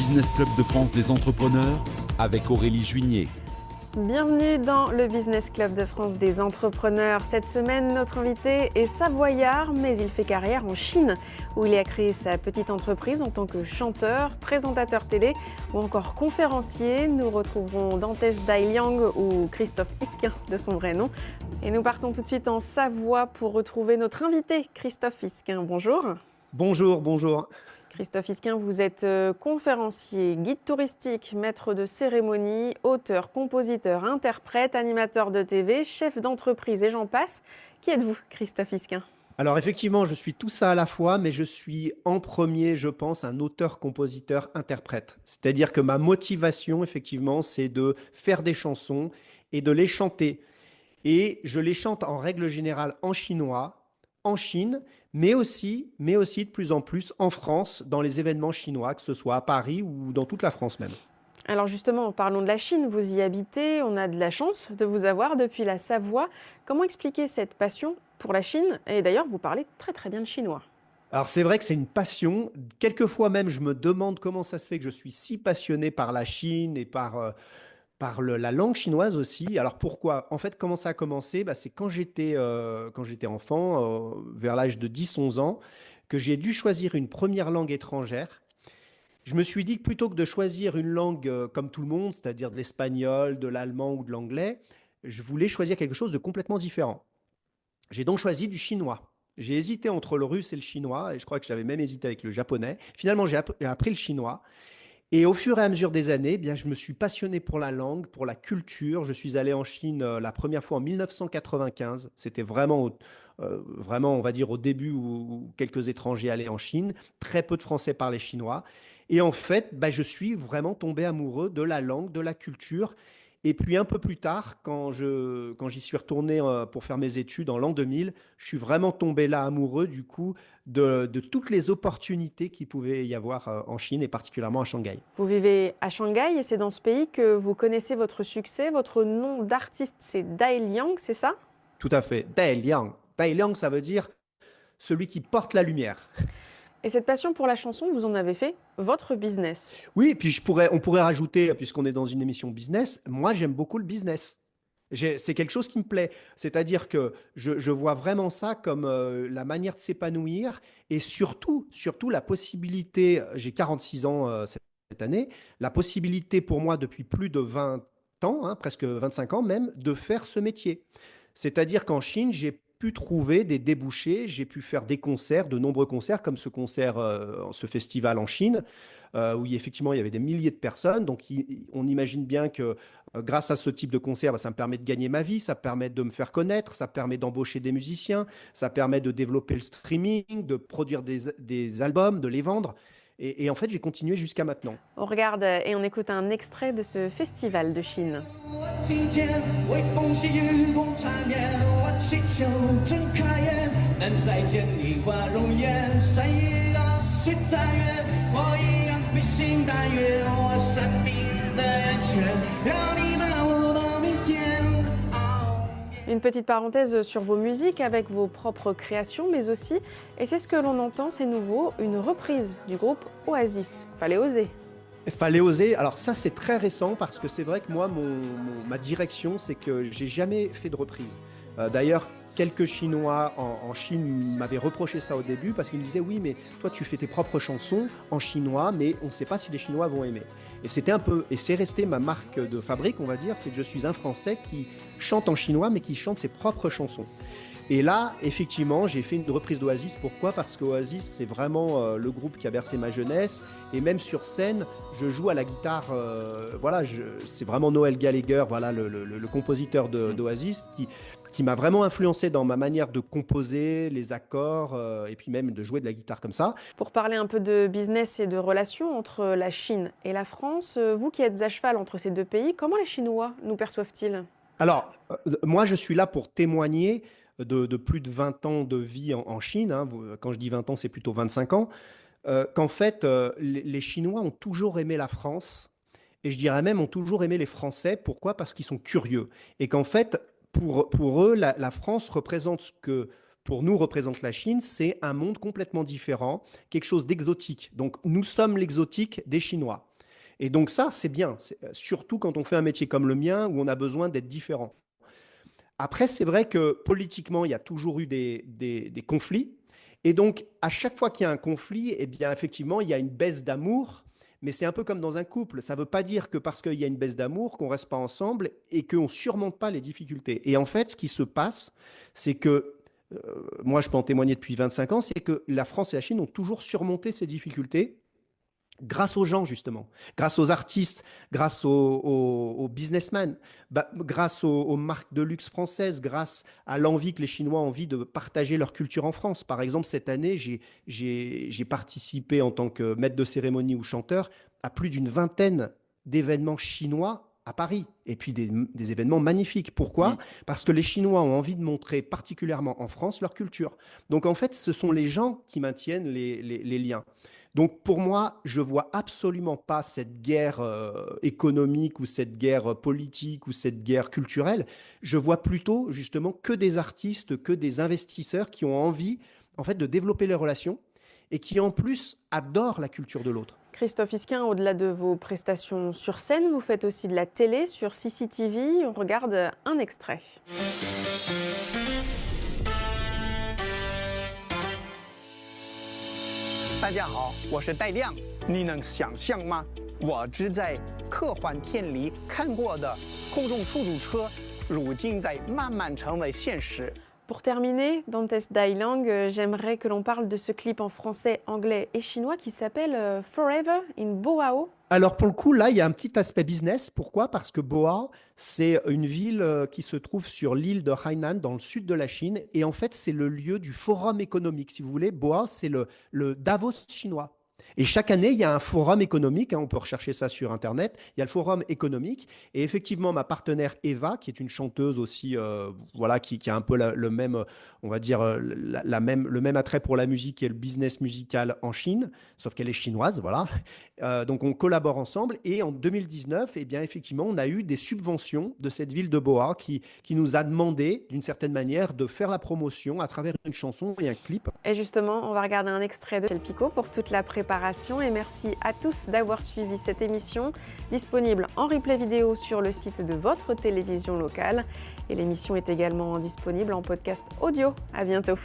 Business Club de France des entrepreneurs avec Aurélie Juigné. Bienvenue dans le Business Club de France des entrepreneurs. Cette semaine, notre invité est savoyard, mais il fait carrière en Chine, où il a créé sa petite entreprise en tant que chanteur, présentateur télé ou encore conférencier. Nous retrouverons Dantes Dailiang ou Christophe Isquin de son vrai nom. Et nous partons tout de suite en Savoie pour retrouver notre invité, Christophe Isquin. Bonjour. Bonjour, bonjour. Christophe Isquin, vous êtes conférencier, guide touristique, maître de cérémonie, auteur, compositeur, interprète, animateur de TV, chef d'entreprise et j'en passe. Qui êtes-vous, Christophe Isquin ? Alors effectivement, je suis tout ça à la fois, mais je suis en premier, je pense, un auteur, compositeur, interprète. C'est-à-dire que ma motivation, effectivement, c'est de faire des chansons et de les chanter. Et je les chante en règle générale en chinois, en Chine, mais aussi de plus en plus en France, dans les événements chinois, que ce soit à Paris ou dans toute la France même. Alors justement, parlons de la Chine, vous y habitez, on a de la chance de vous avoir depuis la Savoie. Comment expliquer cette passion pour la Chine ? Et d'ailleurs, vous parlez très très bien le chinois. Alors c'est vrai que c'est une passion. Quelquefois même, je me demande comment ça se fait que je suis si passionné par la Chine et par la langue chinoise aussi. Alors pourquoi? En fait, comment ça a commencé? C'est quand j'étais enfant, vers l'âge de 10-11 ans, que j'ai dû choisir une première langue étrangère. Je me suis dit que plutôt que de choisir une langue comme tout le monde, c'est-à-dire de l'espagnol, de l'allemand ou de l'anglais, je voulais choisir quelque chose de complètement différent. J'ai donc choisi du chinois. J'ai hésité entre le russe et le chinois, et je crois que j'avais même hésité avec le japonais. Finalement, j'ai appris le chinois. Et au fur et à mesure des années, je me suis passionné pour la langue, pour la culture. Je suis allé en Chine la première fois en 1995. C'était vraiment, on va dire, au début où quelques étrangers allaient en Chine. Très peu de Français parlaient chinois. Et en fait, je suis vraiment tombé amoureux de la langue, de la culture. Et puis un peu plus tard, quand j'y suis retourné pour faire mes études en l'an 2000, je suis vraiment tombé là amoureux du coup de toutes les opportunités qu'il pouvait y avoir en Chine et particulièrement à Shanghai. Vous vivez à Shanghai et c'est dans ce pays que vous connaissez votre succès. Votre nom d'artiste, c'est Dai Liang, c'est ça ? Tout à fait. Dai Liang. Dai Liang, ça veut dire celui qui porte la lumière. Et cette passion pour la chanson, vous en avez fait votre business. Oui, puis on pourrait rajouter, puisqu'on est dans une émission business, moi j'aime beaucoup le business. C'est quelque chose qui me plaît. C'est-à-dire que je vois vraiment ça comme la manière de s'épanouir et surtout la possibilité, j'ai 46 ans cette année, la possibilité pour moi depuis plus de 20 ans, presque 25 ans même, de faire ce métier. C'est-à-dire qu'en Chine, j'ai pu trouver des débouchés, j'ai pu faire des concerts, de nombreux concerts, comme ce concert, ce festival en Chine, où effectivement il y avait des milliers de personnes. Donc on imagine bien que grâce à ce type de concert, ça me permet de gagner ma vie, ça permet de me faire connaître, ça permet d'embaucher des musiciens, ça permet de développer le streaming, de produire des albums, de les vendre. Et en fait, j'ai continué jusqu'à maintenant. On regarde et on écoute un extrait de ce festival de Chine. Une petite parenthèse sur vos musiques avec vos propres créations, mais aussi, et c'est ce que l'on entend, c'est nouveau, une reprise du groupe Oasis. Fallait oser. Fallait oser. Alors ça, c'est très récent parce que c'est vrai que moi, ma direction, c'est que j'ai jamais fait de reprise. D'ailleurs, quelques Chinois en Chine m'avaient reproché ça au début parce qu'ils me disaient oui, mais toi, tu fais tes propres chansons en chinois, mais on ne sait pas si les Chinois vont aimer. Et c'est resté ma marque de fabrique, on va dire, c'est que je suis un Français qui chante en chinois, mais qui chante ses propres chansons. Et là, effectivement, j'ai fait une reprise d'Oasis. Pourquoi ? Parce qu'Oasis, c'est vraiment le groupe qui a bercé ma jeunesse. Et même sur scène, je joue à la guitare. C'est vraiment Noel Gallagher, voilà, le compositeur d'Oasis, qui m'a vraiment influencé dans ma manière de composer, les accords, et puis même de jouer de la guitare comme ça. Pour parler un peu de business et de relations entre la Chine et la France, vous qui êtes à cheval entre ces deux pays, comment les Chinois nous perçoivent-ils ? Alors, moi, je suis là pour témoigner de plus de 20 ans de vie en Chine. Quand je dis 20 ans, c'est plutôt 25 ans. Qu'en fait, les Chinois ont toujours aimé la France. Et je dirais même ont toujours aimé les Français. Pourquoi ? Parce qu'ils sont curieux. Et qu'en fait, pour eux, la France représente ce que pour nous représente la Chine, c'est un monde complètement différent, quelque chose d'exotique. Donc nous sommes l'exotique des Chinois. Et donc ça, c'est bien, surtout quand on fait un métier comme le mien où on a besoin d'être différent. Après, c'est vrai que politiquement, il y a toujours eu des conflits. Et donc, à chaque fois qu'il y a un conflit, eh bien, effectivement, il y a une baisse d'amour. Mais c'est un peu comme dans un couple. Ça ne veut pas dire que parce qu'il y a une baisse d'amour, qu'on ne reste pas ensemble et qu'on ne surmonte pas les difficultés. Et en fait, ce qui se passe, c'est que, moi, je peux en témoigner depuis 25 ans, c'est que la France et la Chine ont toujours surmonté ces difficultés grâce aux gens, justement, grâce aux artistes, grâce aux businessmen, grâce aux marques de luxe françaises, grâce à l'envie que les Chinois ont envie de partager leur culture en France. Par exemple, cette année, j'ai participé en tant que maître de cérémonie ou chanteur à plus d'une vingtaine d'événements chinois à Paris, et puis des événements magnifiques. Pourquoi? Parce que les Chinois ont envie de montrer particulièrement en France leur culture. Donc en fait, ce sont les gens qui maintiennent les liens. Donc pour moi, je vois absolument pas cette guerre économique ou cette guerre politique ou cette guerre culturelle. Je vois plutôt justement que des artistes, que des investisseurs qui ont envie en fait de développer les relations et qui en plus adorent la culture de l'autre. Christophe Isquin, au-delà de vos prestations sur scène, vous faites aussi de la télé sur CCTV. On regarde un extrait. 大家好，我是戴亮。你能想象吗？我只在科幻片里看过的空中出租车，如今在慢慢成为现实。 Pour terminer, Dantes Dailang, j'aimerais que l'on parle de ce clip en français, anglais et chinois qui s'appelle Forever in Boao. Alors pour le coup, là, il y a un petit aspect business. Pourquoi? Parce que Boao, c'est une ville qui se trouve sur l'île de Hainan, dans le sud de la Chine. Et en fait, c'est le lieu du forum économique. Si vous voulez, Boao, c'est le Davos chinois. Et chaque année, il y a un forum économique, on peut rechercher ça sur Internet, il y a le forum économique, et effectivement, ma partenaire Eva, qui est une chanteuse aussi, voilà, qui a un peu le même, on va dire, le même attrait pour la musique et le business musical en Chine, sauf qu'elle est chinoise, voilà. Donc on collabore ensemble, et en 2019, eh bien, effectivement, on a eu des subventions de cette ville de Boao qui nous a demandé, d'une certaine manière, de faire la promotion à travers une chanson et un clip. Et justement, on va regarder un extrait de Michel Picot pour toute la préparation. Et merci à tous d'avoir suivi cette émission, disponible en replay vidéo sur le site de votre télévision locale. Et l'émission est également disponible en podcast audio. À bientôt.